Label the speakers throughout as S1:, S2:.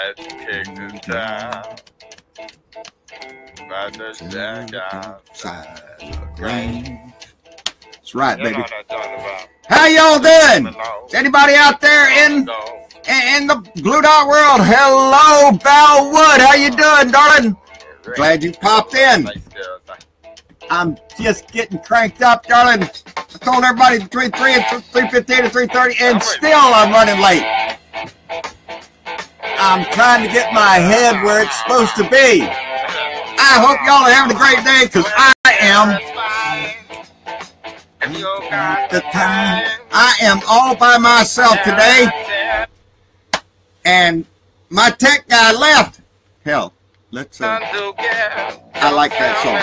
S1: Let's kick this down. About to stand outside the rain.
S2: That's right,
S1: You know
S2: baby.
S1: what I'm talking about.
S2: How y'all doing? Is anybody out there in the Blue Dot world? Hello, Val Wood. How you doing, darling? Glad you popped in. I'm just getting cranked up, darling. I told everybody between 3 and 3:15 and 3:30, and still I'm running late. I'm trying to get my head where it's supposed to be. I hope y'all are having a great day, because I am. The time. I am all by myself today, and my tech guy left. Hell, let's I like that song.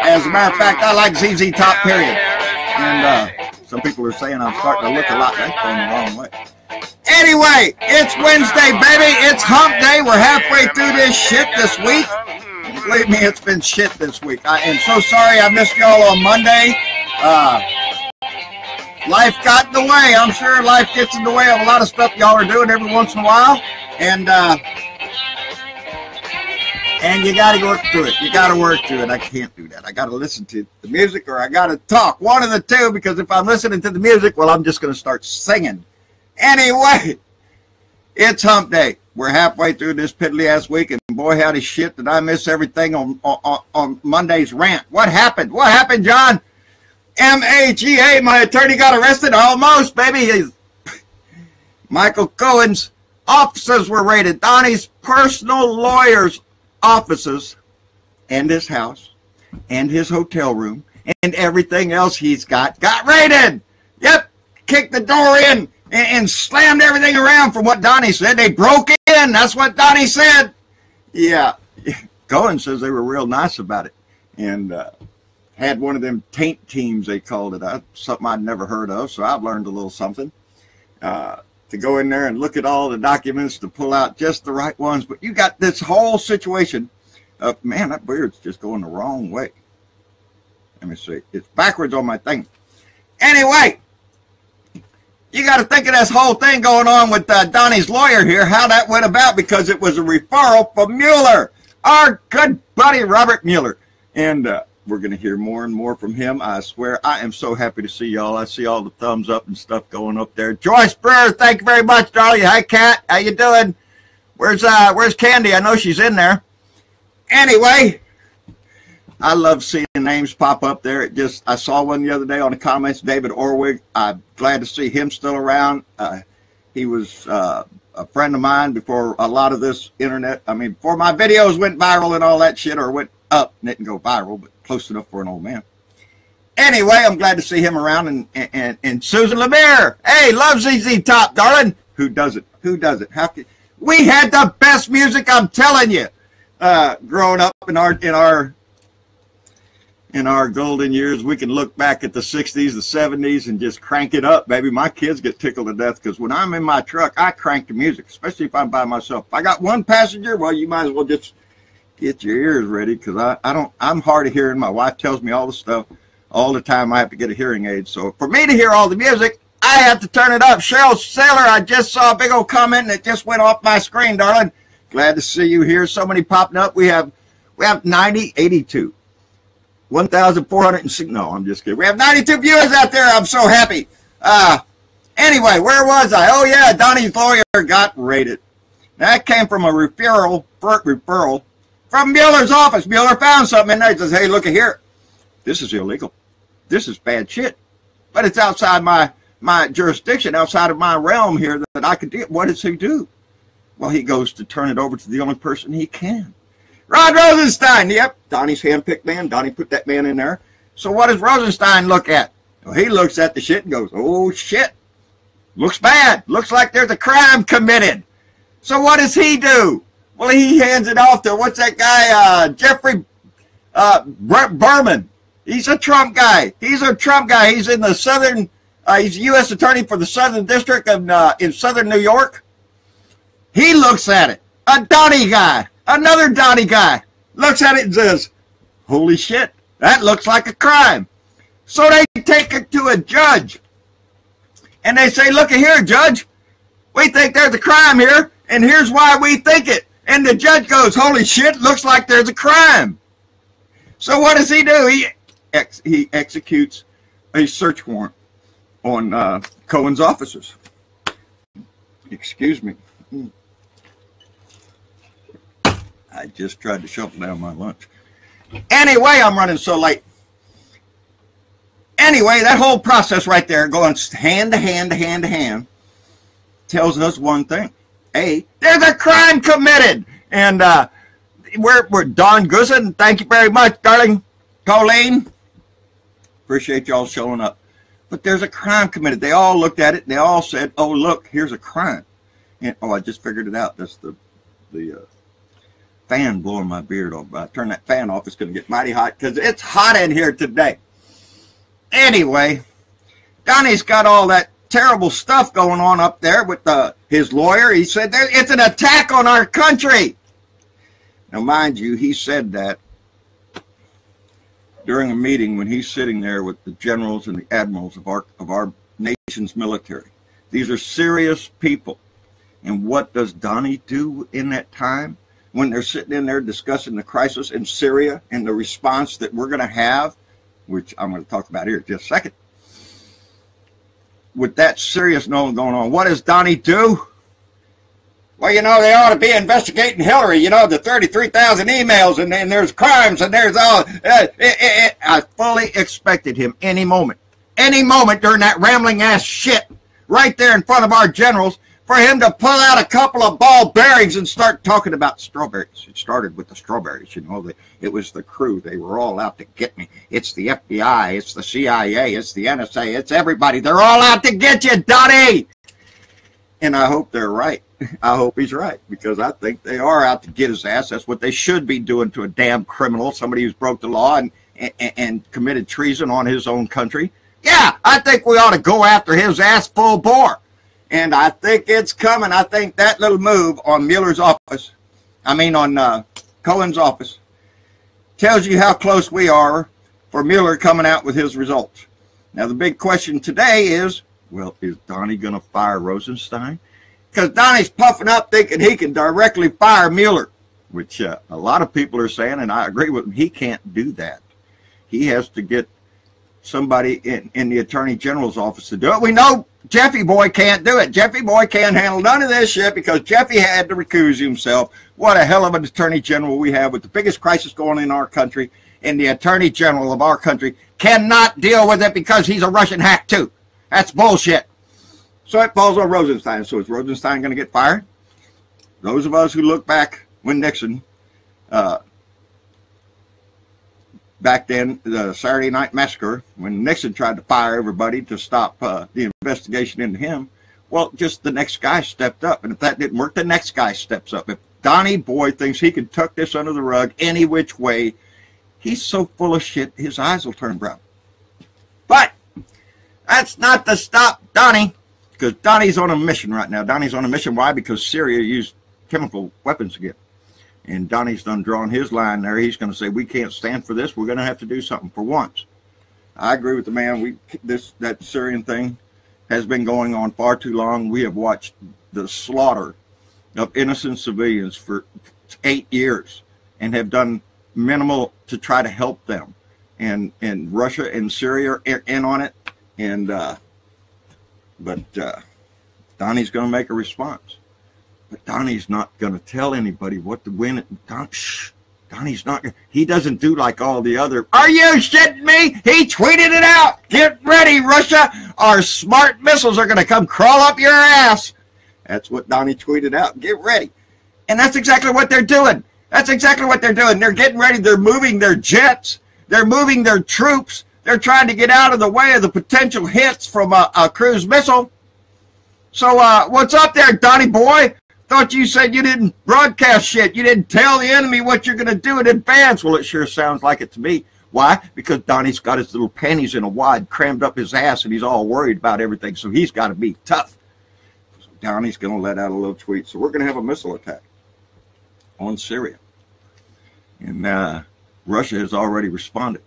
S2: As a matter of fact, I like ZZ Top, period. And some people are saying I'm starting to look a lot. That's going the wrong way. Anyway, it's Wednesday, baby. It's hump day. We're halfway through this shit this week. Believe me, it's been shit this week. I am so sorry I missed y'all on Monday. Life got in the way. I'm sure life gets in the way of a lot of stuff y'all are doing every once in a while. And you got to work through it. You got to work through it. I can't do that. I got to listen to the music, or I got to talk. One of the two, because if I'm listening to the music, well, I'm just going to start singing. Anyway, it's hump day. We're halfway through this piddly-ass week, and boy, howdy shit, did I miss everything on Monday's rant. What happened? What happened, John? MAGA, my attorney got arrested. Almost, baby. Michael Cohen's offices were raided. Donnie's personal lawyer's offices and his house and his hotel room and everything else he's got raided. Yep, kicked the door in and slammed everything around from what Donnie said. They broke in. That's what Donnie said. Yeah, Cohen says they were real nice about it and had one of them taint teams, they called it. Something I'd never heard of, so I've learned a little something. To go in there and look at all the documents to pull out just the right ones. But you got this whole situation of, man, that beard's just going the wrong way. Let me see. It's backwards on my thing. Anyway, you got to think of this whole thing going on with Donnie's lawyer here, how that went about, because it was a referral from Mueller, our good buddy Robert Mueller. And we're going to hear more and more from him. I swear, I am so happy to see y'all. I see all the thumbs up and stuff going up there. Joyce Brewer, thank you very much, darling. Hi, Kat. How you doing? Where's Candy? I know she's in there. Anyway, I love seeing names pop up there. I saw one the other day on the comments, David Orwig. I'm glad to see him still around. He was a friend of mine before a lot of this internet. I mean, before my videos went viral and all that shit, or went up, and didn't go viral, but close enough for an old man. Anyway, I'm glad to see him around, and Susan Lemire. Hey, love ZZ Top, darling. Who doesn't? Who doesn't? We had the best music, I'm telling you. Growing up in our golden years, we can look back at the 60s, the 70s, and just crank it up, baby. My kids get tickled to death, because when I'm in my truck, I crank the music, especially if I'm by myself. If I got one passenger, well, you might as well just get your ears ready, because I'm hard of hearing. My wife tells me all the stuff all the time. I have to get a hearing aid. So for me to hear all the music, I have to turn it up. Cheryl Saylor, I just saw a big old comment and it just went off my screen, darling. Glad to see you here. So many popping up. We have 90, 82, 1,406. No, I'm just kidding. We have 92 viewers out there. I'm so happy. Anyway, where was I? Oh yeah, Donnie's lawyer got raided. That came from a referral from Mueller's office. Mueller found something in there. He says, hey, look at here. This is illegal. This is bad shit. But it's outside my jurisdiction, outside of my realm here that I could do. What does he do? Well, he goes to turn it over to the only person he can. Rod Rosenstein. Yep, Donnie's handpicked man. Donnie put that man in there. So what does Rosenstein look at? Well, he looks at the shit and goes, oh, shit. Looks bad. Looks like there's a crime committed. So what does he do? Well, he hands it off to, what's that guy, Jeffrey Berman. He's a Trump guy. He's in the southern, he's a U.S. attorney for the Southern District in southern New York. He looks at it. A Donnie guy, another Donnie guy, looks at it and says, holy shit, that looks like a crime. So they take it to a judge. And they say, look at here, judge. We think there's a crime here. And here's why we think it. And the judge goes, holy shit, looks like there's a crime. So what does he do? He executes a search warrant on Cohen's officers. Excuse me. I just tried to shovel down my lunch. Anyway, I'm running so late. Anyway, that whole process right there, going hand to hand to hand to hand, tells us one thing. A, there's a crime committed. And we're Don Goosen. Thank you very much, darling. Colleen. Appreciate y'all showing up. But there's a crime committed. They all looked at it and they all said, oh, look, here's a crime. And, oh, I just figured it out. That's the fan blowing my beard off. I turn that fan off, it's going to get mighty hot because it's hot in here today. Anyway, Donnie's got all that terrible stuff going on up there with his lawyer. He said it's an attack on our country. Now, mind you, he said that during a meeting when he's sitting there with the generals and the admirals of our nation's military. These are serious people. And what does Donnie do in that time when they're sitting in there discussing the crisis in Syria and the response that we're going to have, which I'm going to talk about here in just a second? With that serious note going on, what does Donnie do? Well, you know, they ought to be investigating Hillary, you know, the 33,000 emails, and then there's crimes, and there's all. I fully expected him any moment during that rambling ass shit right there in front of our generals for him to pull out a couple of ball bearings and start talking about strawberries. It started with the strawberries, you know. It was the crew. They were all out to get me. It's the FBI. It's the CIA. It's the NSA. It's everybody. They're all out to get you, Donnie. And I hope they're right. I hope he's right, because I think they are out to get his ass. That's what they should be doing to a damn criminal, somebody who's broke the law and committed treason on his own country. Yeah, I think we ought to go after his ass full bore. And I think it's coming. I think that little move on Mueller's office, on Cohen's office, tells you how close we are for Mueller coming out with his results. Now, the big question today is, well, is Donnie going to fire Rosenstein? Because Donnie's puffing up thinking he can directly fire Mueller, which a lot of people are saying, and I agree with him, he can't do that. He has to get somebody in the Attorney General's office to do it. We know Jeffy Boy can't do it. Jeffy Boy can't handle none of this shit because Jeffy had to recuse himself. What a hell of an Attorney General we have with the biggest crisis going in our country, and the Attorney General of our country cannot deal with it because he's a Russian hack too. That's bullshit. So it falls on Rosenstein. So is Rosenstein going to get fired? Those of us who look back when Nixon, back then, the Saturday Night Massacre, when Nixon tried to fire everybody to stop the investigation into him, well, just the next guy stepped up. And if that didn't work, the next guy steps up. If Donnie Boy thinks he can tuck this under the rug any which way, he's so full of shit, his eyes will turn brown. But that's not to stop Donnie. Because Donnie's on a mission right now. Donnie's on a mission. Why? Because Syria used chemical weapons again. And Donnie's done drawn his line there. He's going to say, we can't stand for this. We're going to have to do something for once. I agree with the man. That Syrian thing has been going on far too long. We have watched the slaughter of innocent civilians for 8 years and have done minimal to try to help them. And Russia and Syria are in on it. And But Donnie's going to make a response. But Donnie's not going to tell anybody what to win. Donnie's not. He doesn't do like all the other. Are you shitting me? He tweeted it out. Get ready, Russia. Our smart missiles are going to come crawl up your ass. That's what Donnie tweeted out. Get ready. And that's exactly what they're doing. That's exactly what they're doing. They're getting ready. They're moving their jets. They're moving their troops. They're trying to get out of the way of the potential hits from a cruise missile. So what's up there, Donnie Boy? Thought you said you didn't broadcast shit. You didn't tell the enemy what you're going to do in advance. Well, it sure sounds like it to me. Why? Because Donnie's got his little panties in a wad crammed up his ass, and he's all worried about everything, so he's got to be tough. So Donnie's going to let out a little tweet. So we're going to have a missile attack on Syria. And Russia has already responded.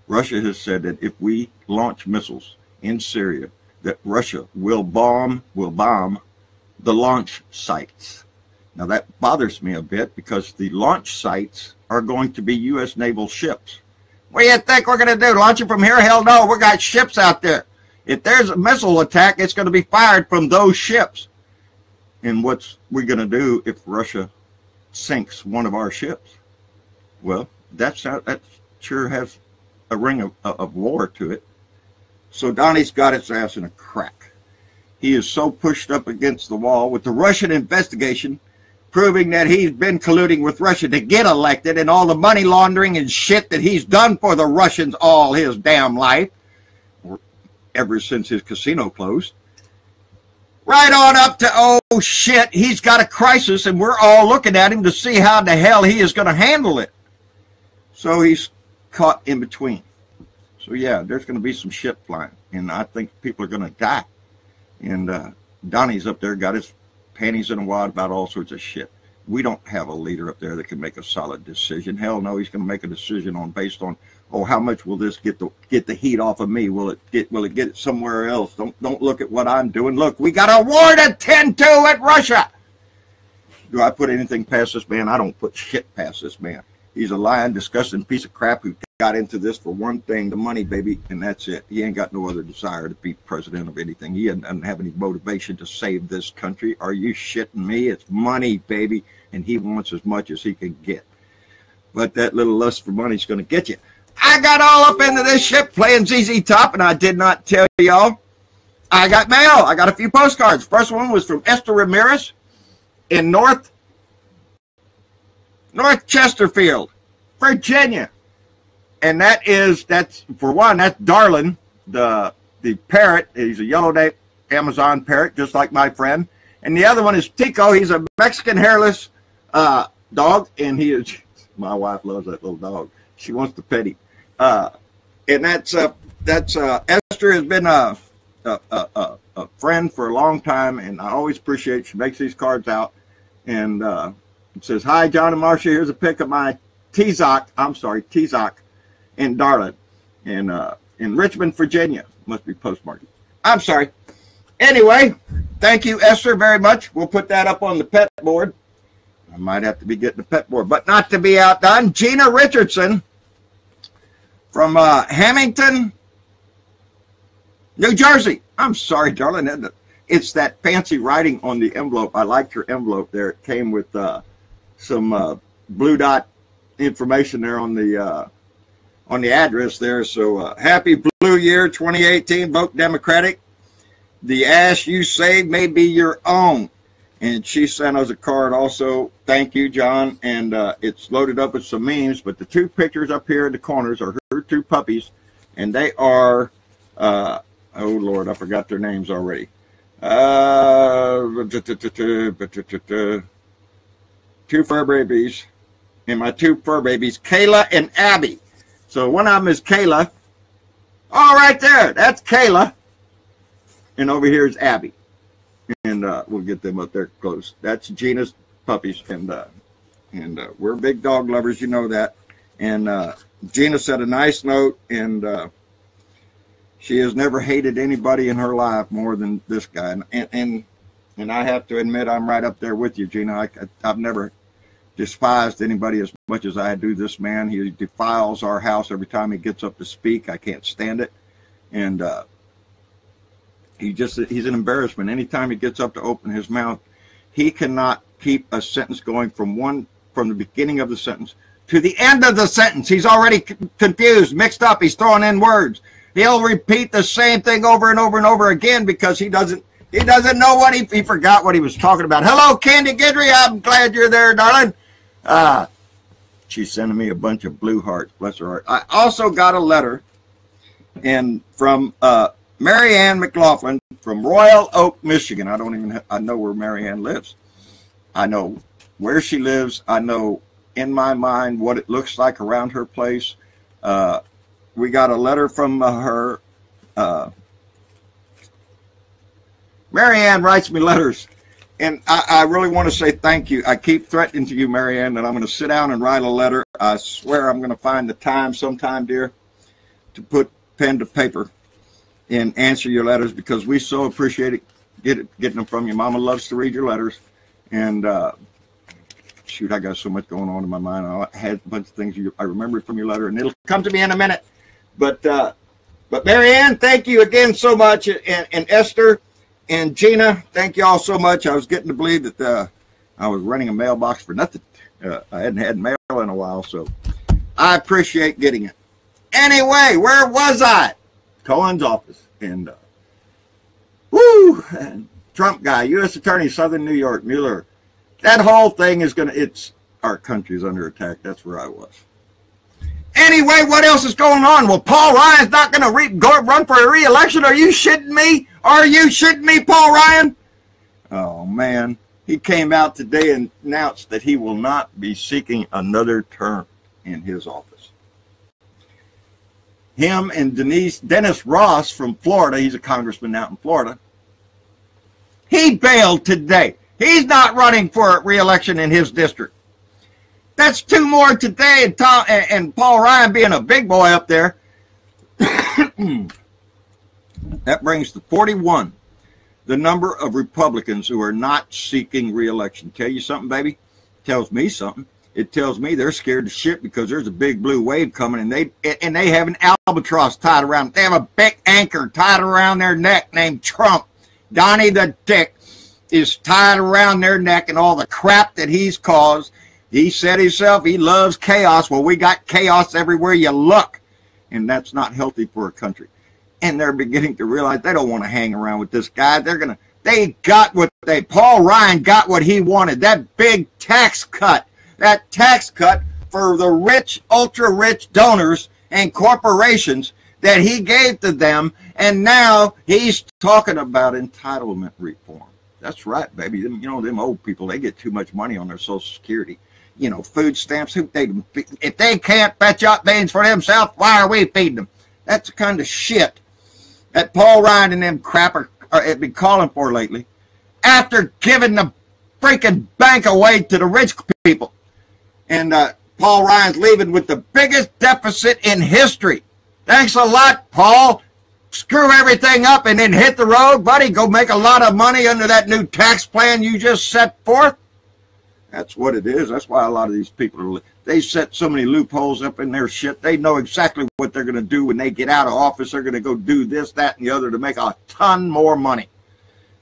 S2: Russia has said that if we launch missiles in Syria, that Russia will bomb the launch sites. Now that bothers me a bit because the launch sites are going to be U.S. naval ships. What do you think we're going to do? Launch it from here? Hell no, we got ships out there. If there's a missile attack, it's going to be fired from those ships. And what's we going to do if Russia sinks one of our ships? Well, that sure has a ring of war to it. So Donnie's got his ass in a crack. He is so pushed up against the wall with the Russian investigation proving that he's been colluding with Russia to get elected and all the money laundering and shit that he's done for the Russians all his damn life, ever since his casino closed. Right on up to, oh shit, he's got a crisis and we're all looking at him to see how the hell he is going to handle it. So he's caught in between. So yeah, there's going to be some shit flying and I think people are going to die. And Donnie's up there, got his panties in a wad about all sorts of shit. We don't have a leader up there that can make a solid decision. Hell no, he's going to make a decision based on, oh, how much will this get the heat off of me? Will it get it somewhere else? Don't look at what I'm doing. Look, we got a war to tend to at Russia. Do I put anything past this man? I don't put shit past this man. He's a lying, disgusting piece of crap who got into this for one thing, the money, baby, and that's it. He ain't got no other desire to be president of anything. He doesn't have any motivation to save this country. Are you shitting me? It's money, baby, and he wants as much as he can get. But that little lust for money is going to get you. I got all up into this shit playing ZZ Top, and I did not tell y'all. I got mail. I got a few postcards. First one was from Esther Ramirez in North Chesterfield, Virginia. And that's for one, that's Darlin, the parrot. He's a yellow-nape Amazon parrot, just like my friend. And the other one is Tico. He's a Mexican hairless dog, and my wife loves that little dog. She wants to pet him. And that's Esther has been a friend for a long time, and I always appreciate she makes these cards out. And it says, "Hi, John and Marcia. Here's a pic of my Tzok in Darlin, in Richmond, Virginia." Must be postmarked. I'm sorry. Anyway, thank you, Esther, very much. We'll put that up on the pet board. I might have to be getting the pet board, but not to be outdone. Gina Richardson from Hamilton, New Jersey. I'm sorry, darling. It's that fancy writing on the envelope. I liked your envelope there. It came with some blue dot information there on the address there. So happy blue year 2018. Vote Democratic. The ass you saved may be your own. And she sent us a card also. Thank you, John. And it's loaded up with some memes. But the two pictures up here in the corners are her two puppies. And they are, oh, Lord, I forgot their names already. Two fur babies. And my two fur babies, Kayla and Abby. So one of them is Kayla. Oh, right there. That's Kayla. And over here is Abby. And we'll get them up there close. That's Gina's puppies. And we're big dog lovers. You know that. And Gina said a nice note. And she has never hated anybody in her life more than this guy. And I have to admit, I'm right up there with you, Gina. I've never despised anybody as much as I do this man. He defiles our house every time he gets up to speak. I can't stand it. And he's an embarrassment. Anytime he gets up to open his mouth, he cannot keep a sentence going from the beginning of the sentence to the end of the sentence. He's already confused, mixed up. He's throwing in words. He'll repeat the same thing over and over and over again because he doesn't know what he forgot what he was talking about. Hello, Candy Guidry. I'm glad you're there, darling. She's sending me a bunch of blue hearts. Bless her heart. I also got a letter from Mary Ann McLaughlin from Royal Oak, Michigan. I know where Mary Ann lives. I know where she lives. I know in my mind what it looks like around her place. We got a letter from her. Mary Ann writes me letters, and I really want to say thank you. I keep threatening to you, Mary Ann, that I'm going to sit down and write a letter. I swear I'm going to find the time sometime, dear, to put pen to paper and answer your letters because we so appreciate it, getting them from you. Mama loves to read your letters, and shoot, I got so much going on in my mind. I had a bunch of things I remembered from your letter, and it'll come to me in a minute. But Marianne, thank you again so much, and Esther and Gina, thank you all so much. I was getting to believe that I was running a mailbox for nothing. I hadn't had mail in a while, so I appreciate getting it. Anyway, where was I? Cohen's office. And, Trump guy, U.S. Attorney, Southern New York, Mueller. That whole thing is our country's under attack. That's where I was. Anyway, what else is going on? Well, Paul Ryan's not going to run for a re-election. Are you shitting me? Are you shitting me, Paul Ryan? Oh, man. He came out today and announced that he will not be seeking another term in his office. Him and Dennis Ross from Florida, he's a congressman out in Florida, he bailed today. He's not running for re-election in his district. That's two more today, and Paul Ryan being a big boy up there. That brings to 41 the number of Republicans who are not seeking re-election. Tell you something, baby? Tells me something. It tells me they're scared to shit because there's a big blue wave coming, and they have an albatross tied around. They have a big anchor tied around their neck named Trump. Donnie the Dick is tied around their neck, and all the crap that he's caused. He said himself he loves chaos. Well, we got chaos everywhere you look, and that's not healthy for a country. And they're beginning to realize they don't want to hang around with this guy. Paul Ryan got what he wanted. That big tax cut. That tax cut for the rich, ultra-rich donors and corporations that he gave to them. And now he's talking about entitlement reform. That's right, baby. Them old people, they get too much money on their Social Security. Food stamps. If they can't fetch up beans for themselves, why are we feeding them? That's the kind of shit that Paul Ryan and them crap have been calling for lately, after giving the freaking bank away to the rich people. And Paul Ryan's leaving with the biggest deficit in history. Thanks a lot, Paul. Screw everything up and then hit the road, buddy. Go make a lot of money under that new tax plan you just set forth. That's what it is. That's why a lot of these people they set so many loopholes up in their shit. They know exactly what they're going to do when they get out of office. They're going to go do this, that, and the other to make a ton more money.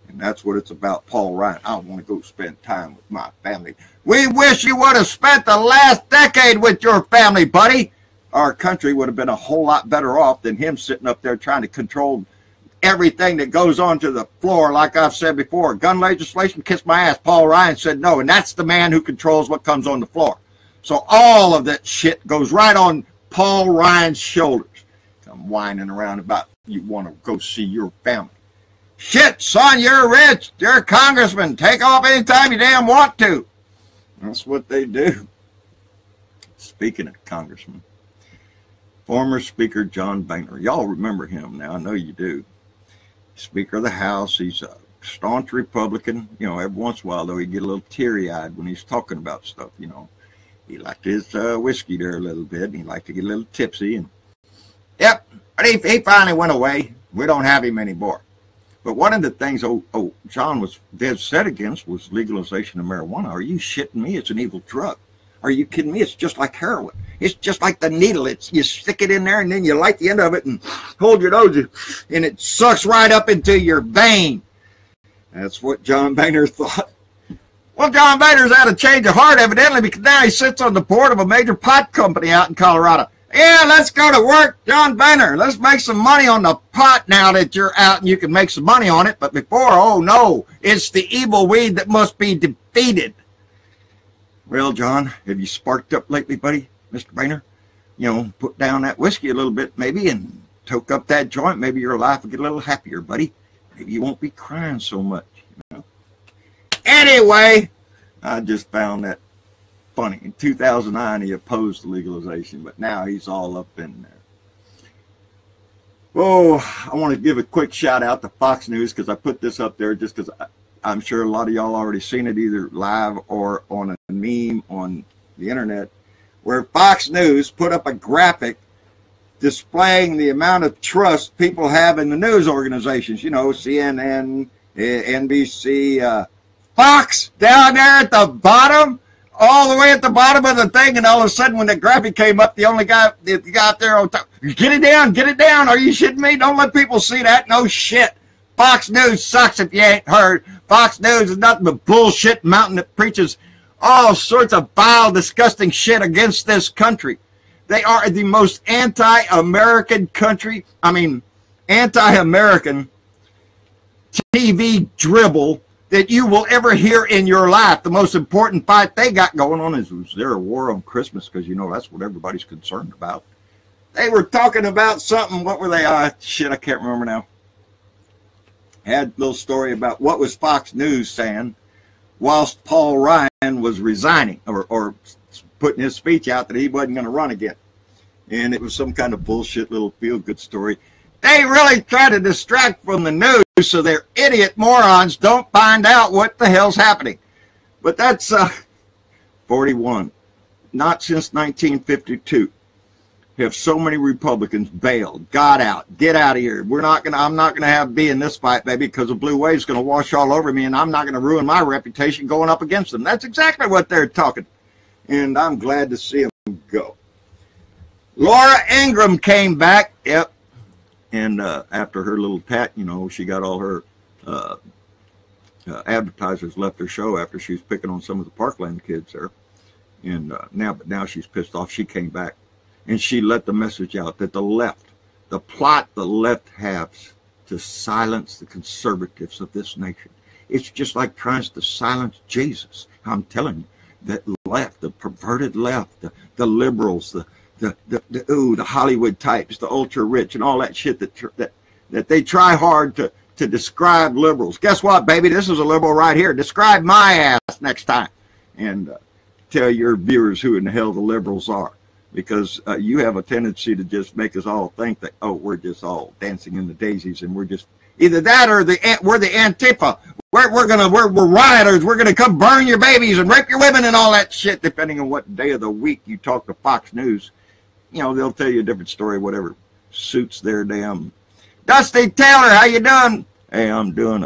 S2: And that's what it's about, Paul Ryan. I want to go spend time with my family. We wish you would have spent the last decade with your family, buddy. Our country would have been a whole lot better off than him sitting up there trying to control everything that goes onto the floor. Like I've said before, gun legislation, kiss my ass. Paul Ryan said no, and that's the man who controls what comes on the floor. So all of that shit goes right on Paul Ryan's shoulders. I'm whining around about you want to go see your family. Shit, son, you're rich. You're a congressman. Take off anytime you damn want to. That's what they do. Speaking of congressmen, former Speaker John Boehner. Y'all remember him now. I know you do. Speaker of the House. He's a staunch Republican. Every once in a while, though, he'd get a little teary-eyed when he's talking about stuff, He liked his whiskey there a little bit. And he liked to get a little tipsy. And yep, but he finally went away. We don't have him anymore. But one of the things John was dead set against was legalization of marijuana. Are you shitting me? It's an evil drug. Are you kidding me? It's just like heroin. It's just like the needle. You stick it in there and then you light the end of it and hold your nose and it sucks right up into your vein. That's what John Boehner thought. Well, John Boehner's had a change of heart evidently because now he sits on the board of a major pot company out in Colorado. Yeah, let's go to work, John Boehner. Let's make some money on the pot now that you're out and you can make some money on it. But before, oh no, it's the evil weed that must be defeated. Well, John, have you sparked up lately, buddy, Mr. Boehner? Put down that whiskey a little bit maybe and toke up that joint. Maybe your life will get a little happier, buddy. Maybe you won't be crying so much, Anyway, I just found that funny. In 2009, he opposed the legalization, but now he's all up in there. Oh, I want to give a quick shout out to Fox News because I put this up there just because I'm sure a lot of y'all already seen it either live or on a meme on the internet, where Fox News put up a graphic displaying the amount of trust people have in the news organizations. CNN, NBC, Fox down there at the bottom. all the way at the bottom of the thing, and all of a sudden when the graphic came up, the guy out there on top, get it down, are you shitting me? Don't let people see that. No shit. Fox News sucks if you ain't heard. Fox News is nothing but bullshit mountain that preaches all sorts of vile, disgusting shit against this country. They are the most anti-American country, anti-American TV dribble that you will ever hear in your life. The most important fight they got going on is there a war on Christmas? Because, that's what everybody's concerned about. They were talking about something. What were they? Shit, I can't remember now. Had a little story about what was Fox News saying whilst Paul Ryan was resigning or putting his speech out that he wasn't going to run again. And it was some kind of bullshit little feel-good story. They really try to distract from the news so their idiot morons don't find out what the hell's happening. But that's 41. Not since 1952 have so many Republicans bailed, got out, get out of here. I'm not gonna be in this fight, baby, because the blue wave's gonna wash all over me, and I'm not gonna ruin my reputation going up against them. That's exactly what they're talking, and I'm glad to see them go. Laura Ingraham came back. Yep. And after her little tat, she got all her advertisers left her show after she was picking on some of the Parkland kids there. And now she's pissed off. She came back and she let the message out that the plot the left has to silence the conservatives of this nation. It's just like trying to silence Jesus. I'm telling you, that left, the perverted left, the liberals, the Hollywood types, the ultra rich, and all that shit that they try hard to describe liberals. Guess what, baby? This is a liberal right here. Describe my ass next time, and tell your viewers who in the hell the liberals are, because you have a tendency to just make us all think that we're just all dancing in the daisies, and we're just either that or we're the Antifa. We're rioters. We're gonna come burn your babies and rape your women and all that shit. Depending on what day of the week you talk to Fox News. They'll tell you a different story, whatever suits their damn. Dusty Taylor, how you doing? Hey, I'm doing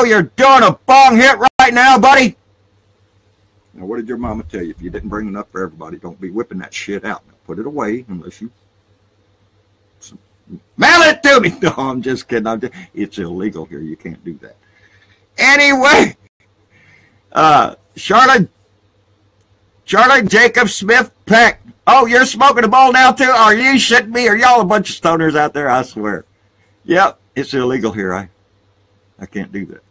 S2: you're doing a bong hit right now, buddy. Now, what did your mama tell you? If you didn't bring enough for everybody, don't be whipping that shit out. Now, put it away unless you mail it to me. No, I'm just kidding. It's illegal here. You can't do that. Anyway, Charlotte Jacob Smith Peck. Oh, you're smoking a bowl now, too? Are you shitting me? Are y'all a bunch of stoners out there? I swear. Yep, it's illegal here. I can't do that.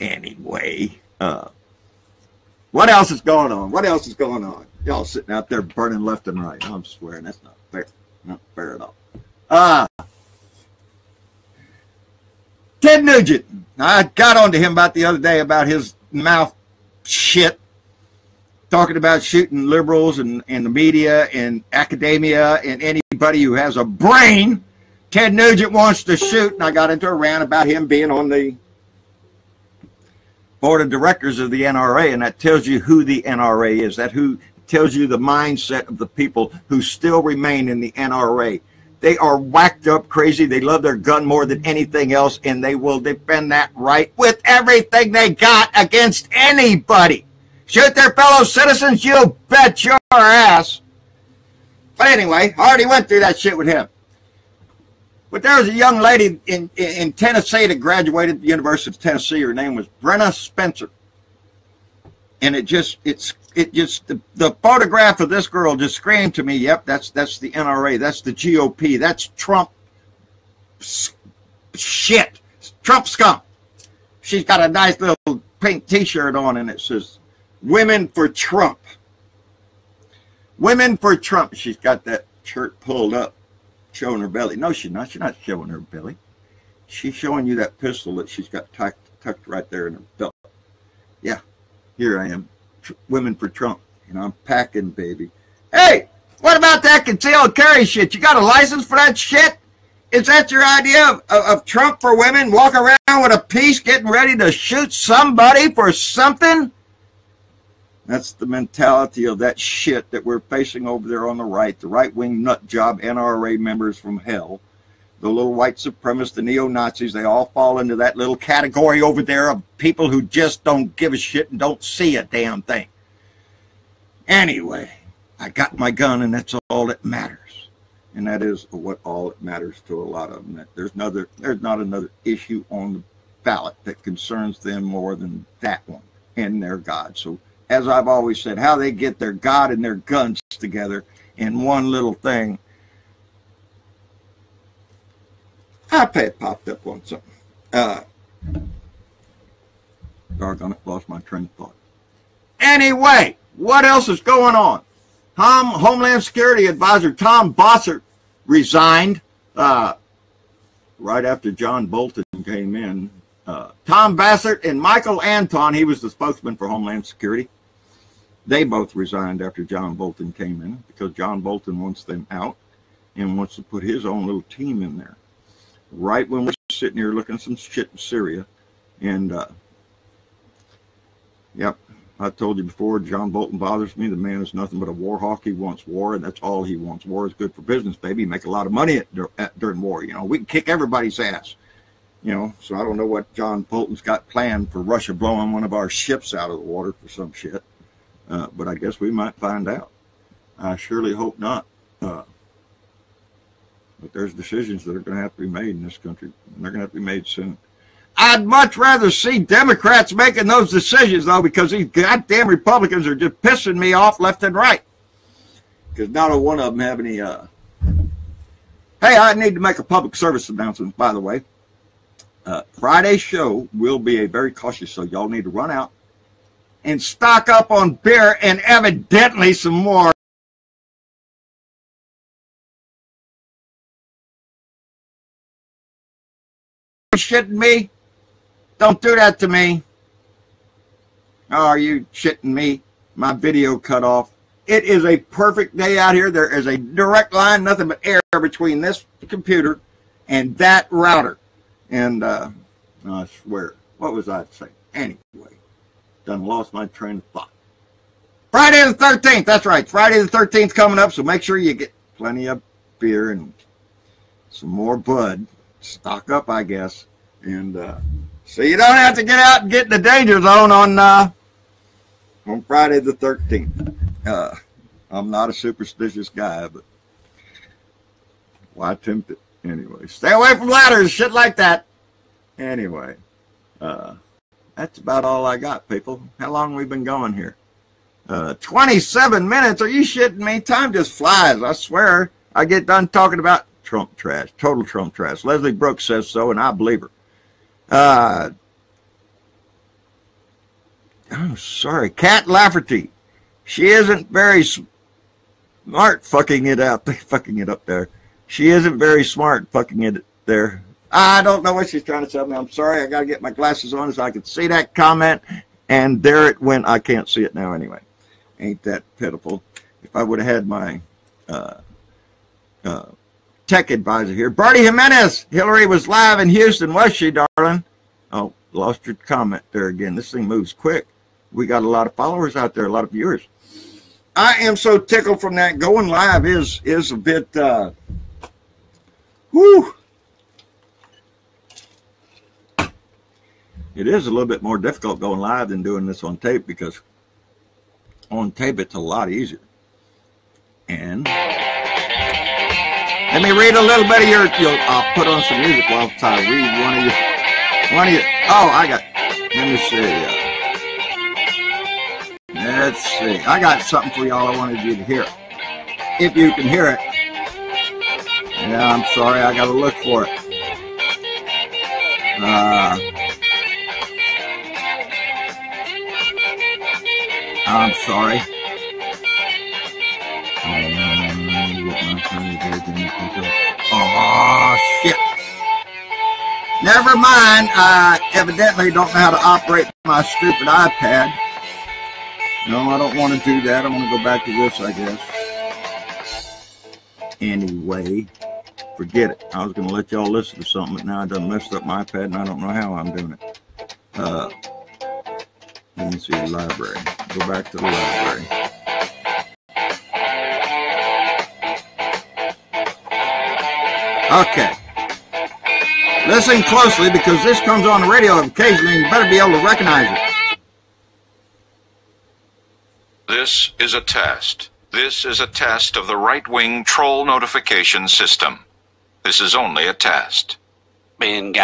S2: Anyway, what else is going on? Y'all sitting out there burning left and right. I'm swearing. That's not fair. Not fair at all. Ted Nugent. I got on to him about the other day about his mouth shit. Talking about shooting liberals and the media and academia and anybody who has a brain. Ted Nugent wants to shoot, and I got into a rant about him being on the board of directors of the NRA, and that tells you who the NRA is. That who tells you the mindset of the people who still remain in the NRA. They are whacked up crazy. They love their gun more than anything else, and they will defend that right with everything they got against anybody. Shoot their fellow citizens, you bet your ass. But anyway, I already went through that shit with him. But there was a young lady in Tennessee that graduated the University of Tennessee. Her name was Brenna Spencer. And the photograph of this girl just screamed to me, yep, that's the NRA, that's the GOP, that's Trump shit, Trump scum. She's got a nice little pink t-shirt on and it says, Women for Trump. Women for Trump. She's got that shirt pulled up, showing her belly. No, she's not. She's not showing her belly. She's showing you that pistol that she's got tucked right there in her belt. Yeah, here I am. Women for Trump. And I'm packing, baby. Hey, what about that concealed carry shit? You got a license for that shit? Is that your idea of Trump for women? Walk around with a piece getting ready to shoot somebody for something? That's the mentality of that shit that we're facing over there on the right-wing nut job NRA members from hell, the little white supremacists, the neo-Nazis. They all fall into that little category over there of people who just don't give a shit and don't see a damn thing. Anyway, I got my gun, and that's all that matters. And that is what all that matters to a lot of them. There's not another issue on the ballot that concerns them more than that one and their God. So, as I've always said, how they get their God and their guns together in one little thing. iPad popped up on something. Doggone it, lost my train of thought. Anyway, what else is going on? Homeland Security Advisor Tom Bossert resigned right after John Bolton came in. Tom Bossert and Michael Anton, he was the spokesman for Homeland Security. They both resigned after John Bolton came in because John Bolton wants them out and wants to put his own little team in there. Right when we're sitting here looking at some shit in Syria. And, yep. I told you before, John Bolton bothers me. The man is nothing but a war hawk. He wants war, and that's all he wants. War is good for business, baby. You make a lot of money during war. You know, we can kick everybody's ass. You know, so I don't know what John Bolton's got planned for Russia blowing one of our ships out of the water for some shit. But I guess we might find out. I surely hope not. But there's decisions that are going to have to be made in this country, and they're going to have to be made soon. I'd much rather see Democrats making those decisions, though, because these goddamn Republicans are just pissing me off left and right. Because not a one of them have any... Hey, I need to make a public service announcement, by the way. Friday's show will be a very cautious, so y'all need to run out and stock up on beer and evidently some more. Shitting me? Don't do that to me. Oh, are you shitting me? My video cut off. It is a perfect day out here. There is a direct line, nothing but air between this computer and that router. And I swear, what was I saying? Anyway, done lost my train of thought. Friday the 13th. That's right. Friday the 13th coming up, so make sure you get plenty of beer and some more bud. Stock up, I guess. And so you don't have to get out and get in the danger zone on Friday the 13th. I'm not a superstitious guy, but why tempt it? Anyway, stay away from ladders, shit like that. Anyway, that's about all I got, people. How long have we been going here? 27 minutes. Are you shitting me? Time just flies, I swear. I get done talking about Trump trash, total Trump trash. Leslie Brooks says so, and I believe her. Oh, sorry. Kat Lafferty. She isn't very smart fucking it up there. She isn't very smart fucking it there. I don't know what she's trying to tell me. I'm sorry. I got to get my glasses on so I can see that comment. And there it went. I can't see it now anyway. Ain't that pitiful. If I would have had my tech advisor here. Bertie Jimenez. Hillary was live in Houston, was she, darling? Oh, lost your comment there again. This thing moves quick. We got a lot of followers out there, a lot of viewers. I am so tickled from that. Going live is a bit, whew. It is a little bit more difficult going live than doing this on tape because on tape it's a lot easier. And let me read a little bit of I'll put on some music while I read one of your, oh, I got, let me see. Let's see. I got something for y'all I wanted you to hear. If you can hear it. Yeah, I'm sorry. I got to look for it. I'm sorry. Oh, shit. Never mind. I evidently don't know how to operate my stupid iPad. No, I don't want to do that. I'm going to go back to this, I guess. Anyway, forget it. I was going to let y'all listen to something, but now I done messed up my iPad, and I don't know how I'm doing it. Let me see the library. Go back to the library. Okay. Listen closely, because this comes on the radio occasionally, and you better be able to recognize it.
S3: This is a test. This is a test of the right-wing troll notification system. This is only a test. This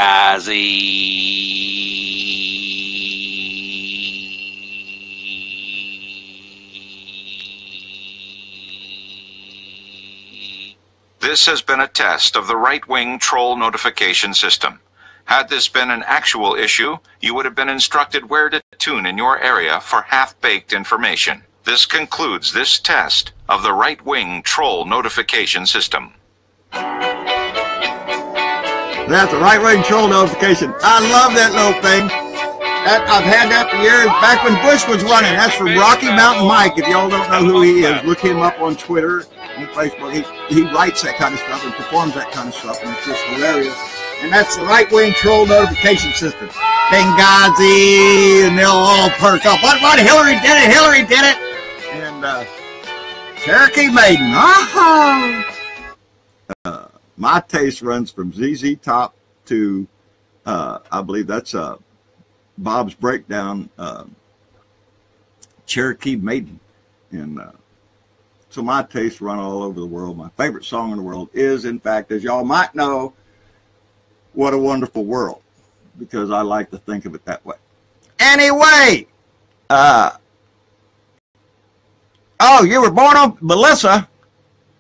S3: has been a test of the right-wing troll notification system. Had this been an actual issue, you would have been instructed where to tune in your area for half-baked information. This concludes this test of the right-wing troll notification system.
S2: That's a right-wing troll notification. I love that little thing. I've had that for years, back when Bush was running. That's from Rocky Mountain Mike. If y'all don't know who he is, look him up on Twitter and Facebook. He writes that kind of stuff and performs that kind of stuff, and it's just hilarious. And that's the right-wing troll notification system. Benghazi, and they'll all perk up. What? Hillary did it! Hillary did it! And Cherokee Maiden. My taste runs from ZZ Top to, I believe that's Bob's Breakdown, Cherokee Maiden. And so my tastes run all over the world. My favorite song in the world is, in fact, as y'all might know, What a Wonderful World, because I like to think of it that way. Anyway, oh, you were born on, Melissa,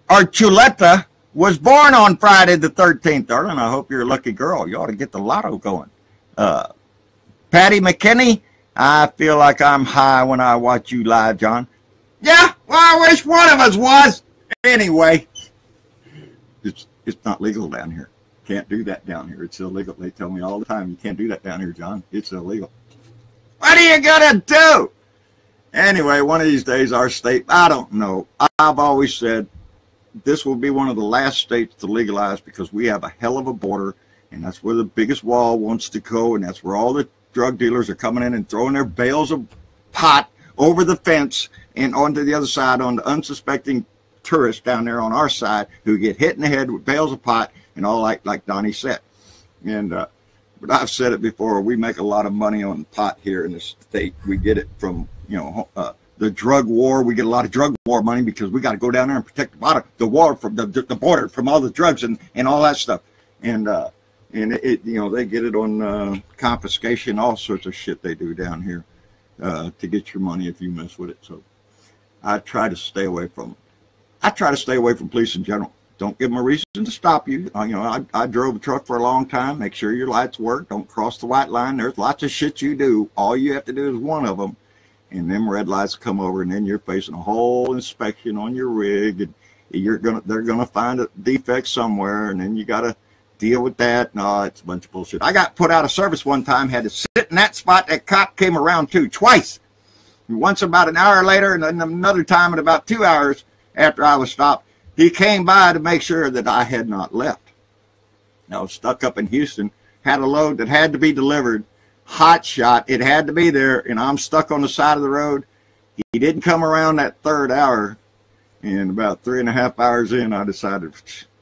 S2: or Chuleta, was born on Friday the 13th, darling. I hope you're a lucky girl. You ought to get the lotto going. Patty McKinney, I feel like I'm high when I watch you live, John. Yeah, well, I wish one of us was. Anyway, it's not legal down here. Can't do that down here. It's illegal. They tell me all the time, you can't do that down here, John. It's illegal. What are you going to do? Anyway, one of these days, our state, I don't know. I've always said this will be one of the last states to legalize because we have a hell of a border, and that's where the biggest wall wants to go, and that's where all the drug dealers are coming in and throwing their bales of pot over the fence and onto the other side on the unsuspecting tourists down there on our side who get hit in the head with bales of pot and all like Donnie said. And but I've said it before, we make a lot of money on pot here in the state. We get it from, the drug war. We get a lot of drug war money because we got to go down there and protect the war from the border from all the drugs and all that stuff. And it they get it on confiscation, all sorts of shit they do down here to get your money if you mess with it. So I try to stay away from police in general. Don't give them a reason to stop you. I drove a truck for a long time. Make sure your lights work. Don't cross the white line. There's lots of shit you do. All you have to do is one of them, and them red lights come over, and then you're facing a whole inspection on your rig, and they're gonna find a defect somewhere, and then you gotta deal with that. No, it's a bunch of bullshit. I got put out of service one time. Had to sit in that spot. That cop came around twice. Once about an hour later, and then another time at about 2 hours after I was stopped. He came by to make sure that I had not left. I was stuck up in Houston, had a load that had to be delivered, hot shot. It had to be there, and I'm stuck on the side of the road. He didn't come around that third hour, and about 3.5 hours in, I decided,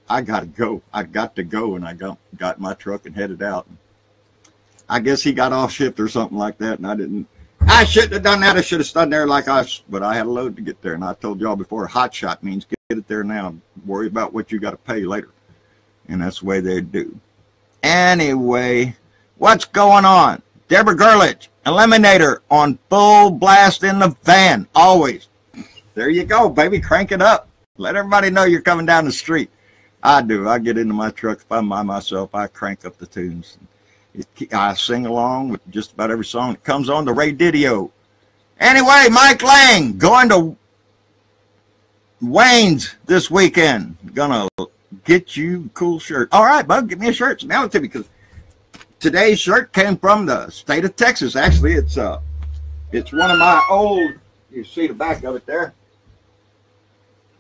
S2: I got to go. I got to go, and I got in my truck and headed out. I guess he got off shift or something like that, and I didn't. I shouldn't have done that. I should have stood there but I had a load to get there. And I told y'all before, hot shot means get it there now. Worry about what you got to pay later. And that's the way they do. Anyway, what's going on? Deborah Gurlich, Eliminator on full blast in the van. Always. There you go, baby. Crank it up. Let everybody know you're coming down the street. I do. I get into my truck. If I'm by myself, I crank up the tunes. I sing along with just about every song that comes on the radio. Anyway, Mike Lang going to Wayne's this weekend. Gonna get you a cool shirt. All right, bud, give me a shirt. Mail it to me because today's shirt came from the state of Texas. Actually, it's one of my old. You see the back of it there.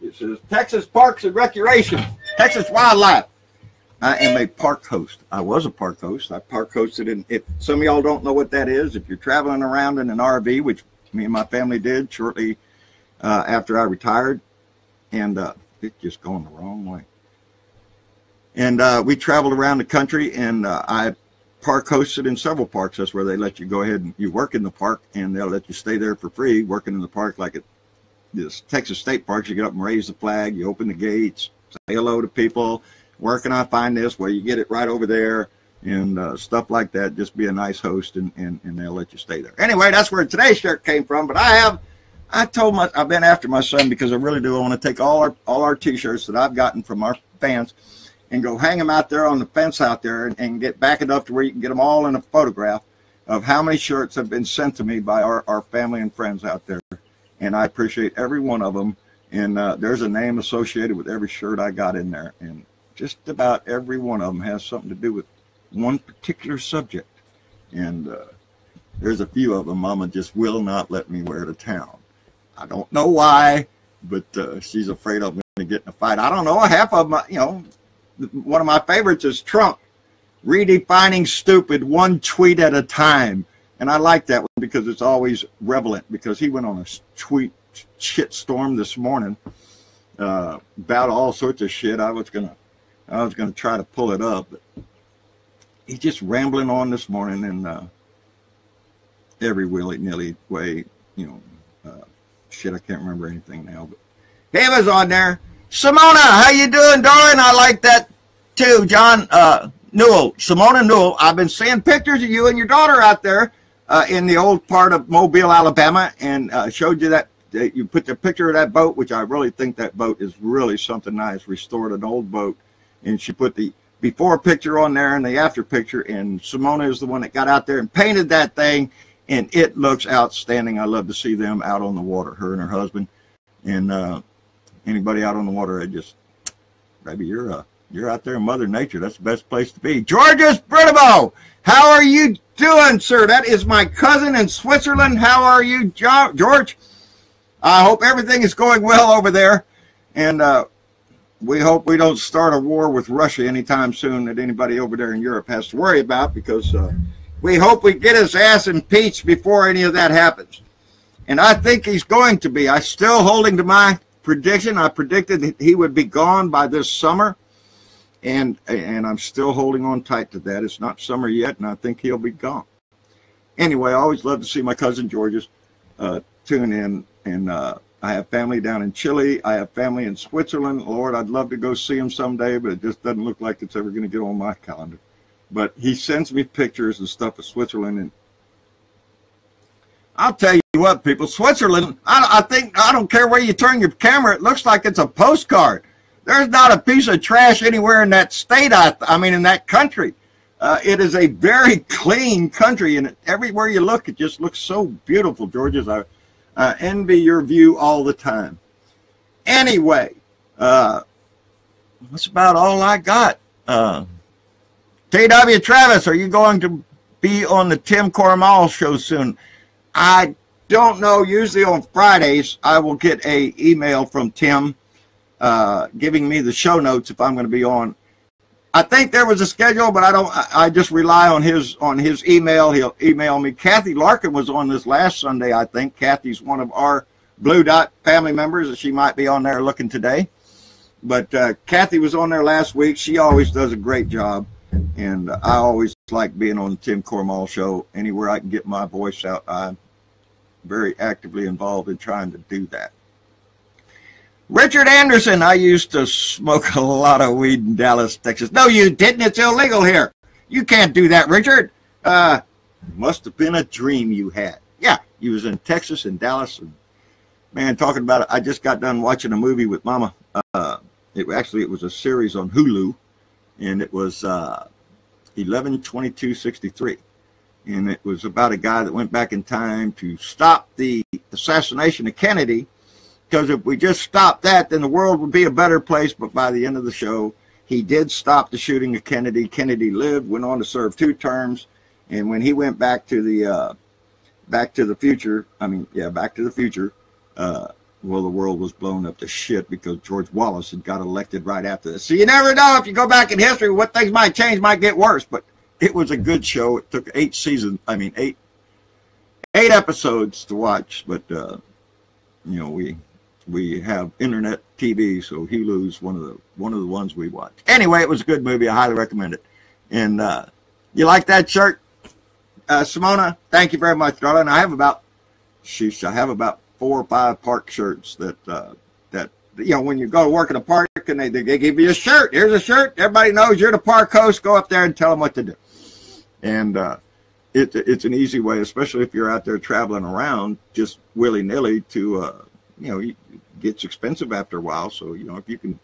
S2: It says Texas Parks and Recreation, Texas Wildlife. I am a park host. I was a park host. I park hosted in, if some of y'all don't know what that is, if you're traveling around in an RV, which me and my family did shortly after I retired, and it's just going the wrong way. And we traveled around the country, and I park hosted in several parks. That's where they let you go ahead and you work in the park, and they'll let you stay there for free, working in the park like at this Texas state parks. You get up and raise the flag. You open the gates, say hello to people. Where can I find this? Well, you get it right over there, and stuff like that. Just be a nice host, and they'll let you stay there. Anyway, that's where today's shirt came from. But I've been after my son because I really do. I want to take all our T-shirts that I've gotten from our fans and go hang them out there on the fence out there, and get back enough to where you can get them all in a photograph of how many shirts have been sent to me by our family and friends out there. And I appreciate every one of them. And there's a name associated with every shirt I got in there. And just about every one of them has something to do with one particular subject. And there's a few of them Mama just will not let me wear to town. I don't know why, but she's afraid I'm going to get in a fight. I don't know. Half of them, one of my favorites is Trump, redefining stupid one tweet at a time. And I like that one because it's always relevant, because he went on a tweet shitstorm this morning about all sorts of shit. I was gonna try to pull it up, but he's just rambling on this morning in every willy-nilly way. Shit, I can't remember anything now, but he was on there. Simona, how you doing, darling? I like that too, John Newell. Simona Newell, I've been seeing pictures of you and your daughter out there in the old part of Mobile, Alabama, and showed you that you put the picture of that boat, which I really think that boat is really something nice. Restored an old boat, and she put the before picture on there and the after picture, and Simona is the one that got out there and painted that thing, and it looks outstanding. I love to see them out on the water, her and her husband, and anybody out on the water, baby, you're out there in Mother Nature. That's the best place to be. Georges Britabo, how are you doing, sir? That is my cousin in Switzerland. How are you, George? I hope everything is going well over there, and we hope we don't start a war with Russia anytime soon that anybody over there in Europe has to worry about, because we hope we get his ass impeached before any of that happens. And I think he's going to be. I'm still holding to my prediction. I predicted that he would be gone by this summer, and I'm still holding on tight to that. It's not summer yet, and I think he'll be gone. Anyway, I always love to see my cousin Georges tune in, and I have family down in Chile. I have family in Switzerland. Lord, I'd love to go see him someday, but it just doesn't look like it's ever going to get on my calendar. But he sends me pictures and stuff of Switzerland, and I'll tell you what, people, Switzerland, I don't care where you turn your camera, it looks like it's a postcard. There's not a piece of trash anywhere in that state, in that country. It is a very clean country, and everywhere you look, it just looks so beautiful, Georges. I envy your view all the time. Anyway, that's about all I got. T.W. Travis, are you going to be on the Tim Cormal show soon? I don't know. Usually on Fridays, I will get an email from Tim giving me the show notes if I'm going to be on. I think there was a schedule, but I just rely on his email. He'll email me. Kathy Larkin was on this last Sunday, I think. Kathy's one of our Blue Dot family members. She might be on there looking today. But Kathy was on there last week. She always does a great job. And I always like being on the Tim Cormal show. Anywhere I can get my voice out, I'm very actively involved in trying to do that. Richard Anderson, I used to smoke a lot of weed in Dallas, Texas. No, you didn't. It's illegal here. You can't do that, Richard. Must have been a dream you had. Yeah, you was in Texas and Dallas. And, man, talking about it, I just got done watching a movie with Mama. It was a series on Hulu, and it was 11/22/63. And it was about a guy that went back in time to stop the assassination of Kennedy, because if we just stopped that, then the world would be a better place. But by the end of the show, he did stop the shooting of Kennedy. Kennedy lived, went on to serve 2 terms, and when he went back to the future, well, the world was blown up to shit because George Wallace had got elected right after this. So you never know, if you go back in history, what things might change, might get worse. But it was a good show. It took 8 episodes to watch. But we have internet TV, so Hulu's one of the ones we watch. Anyway, it was a good movie. I highly recommend it. And you like that shirt, Simona? Thank you very much, darling. I have about 4 or 5 park shirts that when you go to work in a park and they give you a shirt. Here's a shirt. Everybody knows you're the park host. Go up there and tell them what to do. And it's an easy way, especially if you're out there traveling around just willy-nilly to, it gets expensive after a while. So, if you can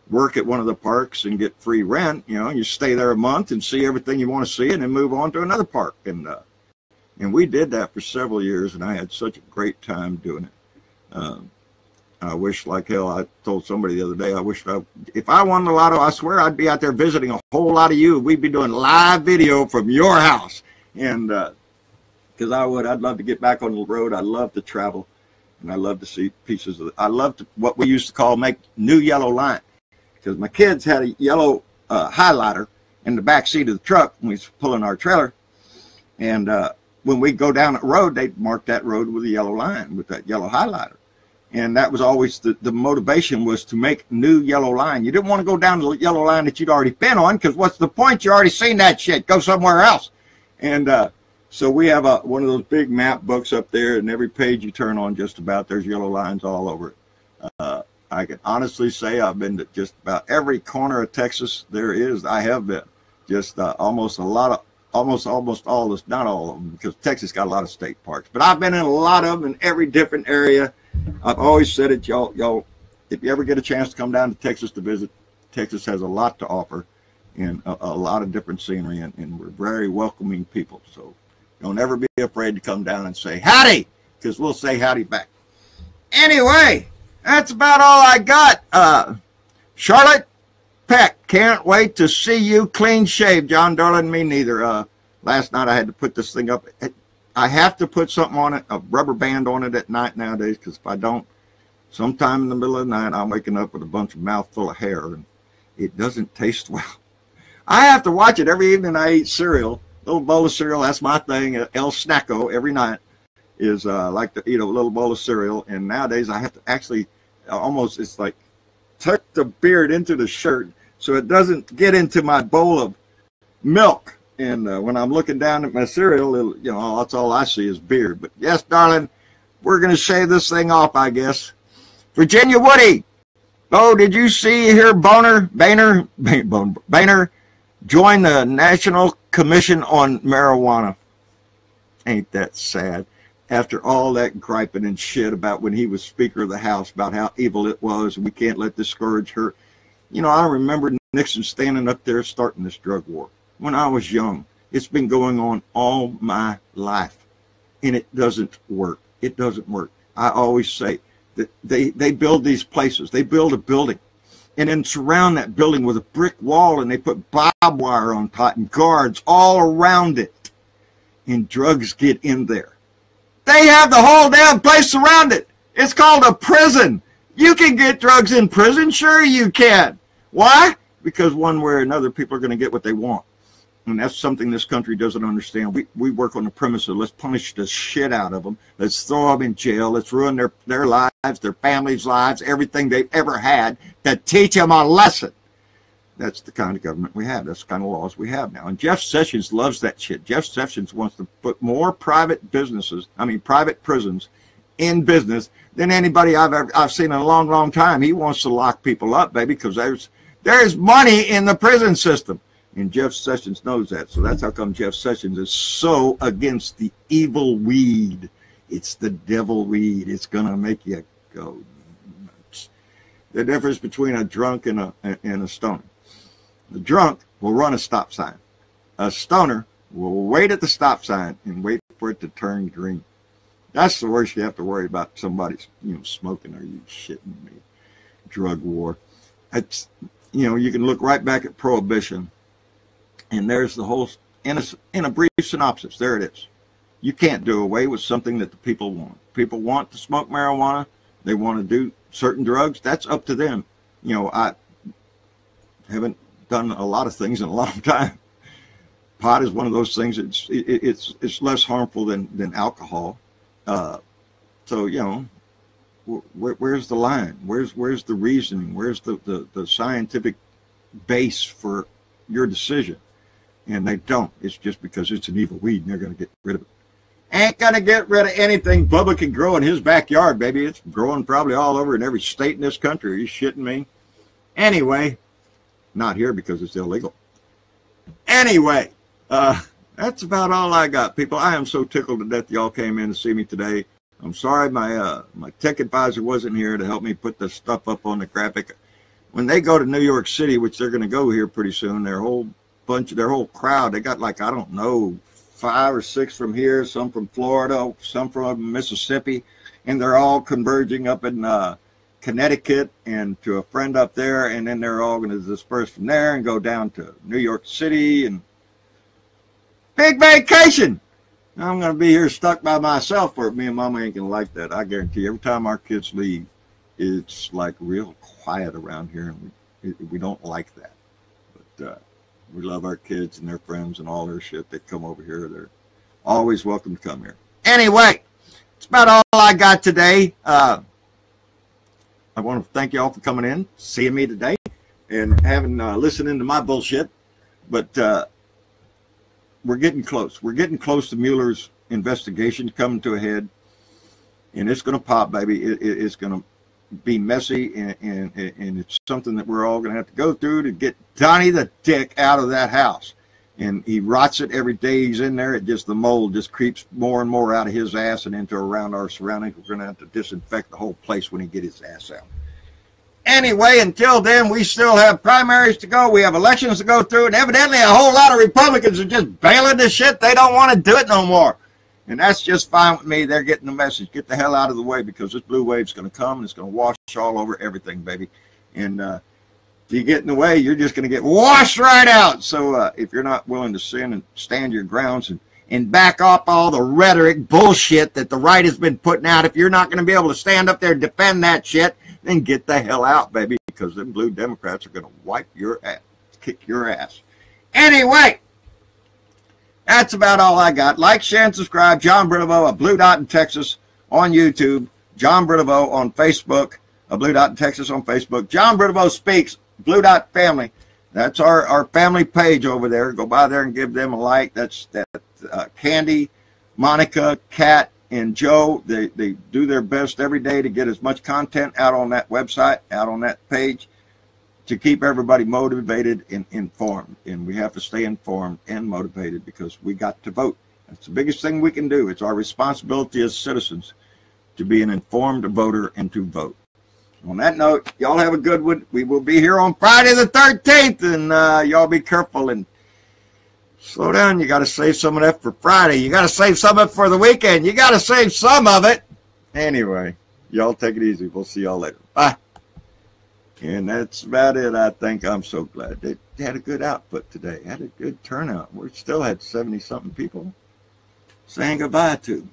S2: work at one of the parks and get free rent, you stay there a month and see everything you want to see and then move on to another park. And we did that for several years, and I had such a great time doing it. I wish like hell, I told somebody the other day, if I won the lotto, I swear I'd be out there visiting a whole lot of you. We'd be doing live video from your house. And because I'd love to get back on the road. I love to travel, and I love to see pieces of it. I love what we used to call make new yellow line, because my kids had a yellow highlighter in the back seat of the truck when we was pulling our trailer. And when we go down the road, they'd mark that road with a yellow line, with that yellow highlighter. And that was always the motivation, was to make new yellow line. You didn't want to go down the yellow line that you'd already been on, because what's the point? You already seen that shit. Go somewhere else. And so we have one of those big map books up there, and every page you turn on just about, there's yellow lines all over it. I can honestly say I've been to just about every corner of Texas there is. I have been. Just almost all this, not all of them, because Texas got a lot of state parks. But I've been in a lot of them in every different area. I've always said it, y'all, if you ever get a chance to come down to Texas to visit, Texas has a lot to offer, and a lot of different scenery, and we're very welcoming people. So don't ever be afraid to come down and say howdy, because we'll say howdy back. Anyway, that's about all I got. Charlotte Peck, can't wait to see you clean shaved. John Darling, me neither. Last night I had to put this thing up. I have to put something on it, a rubber band on it at night nowadays, because if I don't, sometime in the middle of the night, I'm waking up with a bunch of mouthful of hair, and it doesn't taste well. I have to watch it every evening. I eat cereal, little bowl of cereal. That's my thing. El Snacko every night is like to eat a little bowl of cereal. And nowadays I have to actually almost, it's like tuck the beard into the shirt so it doesn't get into my bowl of milk. And when I'm looking down at my cereal, that's all I see is beard. But yes, darling, we're going to shave this thing off, I guess. Virginia Woody. Oh, did you see here Boehner join the National Commission on Marijuana? Ain't that sad? After all that griping and shit about when he was Speaker of the House, about how evil it was, and we can't let this scourge her. I remember Nixon standing up there starting this drug war when I was young. It's been going on all my life, and it doesn't work. It doesn't work. I always say that they build these places. They build a building, and then surround that building with a brick wall, and they put barbed wire on top and guards all around it, and drugs get in there. They have the whole damn place surrounded. It's called a prison. You can get drugs in prison. Sure you can. Why? Because one way or another, people are going to get what they want. And that's something this country doesn't understand. We work on the premise of let's punish the shit out of them. Let's throw them in jail. Let's ruin their lives, their families' lives, everything they've ever had, to teach them a lesson. That's the kind of government we have. That's the kind of laws we have now. And Jeff Sessions loves that shit. Jeff Sessions wants to put more private prisons in business than anybody I've seen in a long, long time. He wants to lock people up, baby, because there's money in the prison system. And Jeff Sessions knows that. So that's how come Jeff Sessions is so against the evil weed. It's the devil weed. It's going to make you go nuts. The difference between a drunk and a stoner. The drunk will run a stop sign. A stoner will wait at the stop sign and wait for it to turn green. That's the worst you have to worry about somebody's, smoking. Are you shitting me? Drug war. It's, you can look right back at Prohibition. And there's the whole, in a brief synopsis, there it is. You can't do away with something that the people want. People want to smoke marijuana. They want to do certain drugs. That's up to them. I haven't done a lot of things in a long time. Pot is one of those things. It's less harmful than alcohol. So where's the line? Where's the reasoning? Where's the scientific base for your decision? And they don't. It's just because it's an evil weed and they're going to get rid of it. Ain't going to get rid of anything Bubba can grow in his backyard, baby. It's growing probably all over in every state in this country. Are you shitting me? Anyway, not here because it's illegal. Anyway, that's about all I got, people. I am so tickled to death y'all came in to see me today. I'm sorry my tech advisor wasn't here to help me put this stuff up on the graphic. When they go to New York City, which they're going to go here pretty soon, their whole crowd, they got like, I don't know, 5 or 6 from here, some from Florida, some from Mississippi, and they're all converging up in Connecticut and to a friend up there, and then they're all going to disperse from there and go down to New York City and big vacation. I'm going to be here stuck by myself for it. Me and Mama ain't going to like that. I guarantee you. Every time our kids leave, it's like real quiet around here, and we don't like that. But we love our kids and their friends and all their shit. They come over here. They're always welcome to come here. Anyway, it's about all I got today. I want to thank you all for coming in, seeing me today, and having listening to my bullshit. But we're getting close. We're getting close to Mueller's investigation coming to a head, and it's going to pop, baby. It's going to be messy, and it's something that we're all going to have to go through to get Donnie the Dick out of that house. And he rots it every day he's in there. The mold just creeps more and more out of his ass and into around our surroundings. We're going to have to disinfect the whole place when he gets his ass out. Anyway, until then, we still have primaries to go. We have elections to go through, and evidently a whole lot of Republicans are just bailing this shit. They don't want to do it no more. And that's just fine with me. They're getting the message. Get the hell out of the way, because this blue wave's going to come and it's going to wash all over everything, baby. And if you get in the way, you're just going to get washed right out. So if you're not willing to sin and stand your grounds and back up all the rhetoric bullshit that the right has been putting out, if you're not going to be able to stand up there and defend that shit, then get the hell out, baby, because them blue Democrats are going to wipe your ass, kick your ass. Anyway, that's about all I got. Like, share, and subscribe. John Brideveau, a Blue Dot in Texas on YouTube. John Brideveau on Facebook, a Blue Dot in Texas on Facebook. John Brideveau Speaks, Blue Dot Family. That's our family page over there. Go by there and give them a like. That's Candy, Monica, Kat, and Joe. They do their best every day to get as much content out on that website, out on that page, to keep everybody motivated and informed. And we have to stay informed and motivated because we got to vote. That's the biggest thing we can do. It's our responsibility as citizens to be an informed voter and to vote. On that note, y'all have a good one. We will be here on Friday the 13th, and y'all be careful and slow down. You got to save some of that for Friday. You got to save some of it for the weekend. You got to save some of it. Anyway, y'all take it easy. We'll see y'all later. Bye. And that's about it, I think. I'm so glad. They had a good output today. Had a good turnout. We still had 70-something people saying goodbye to.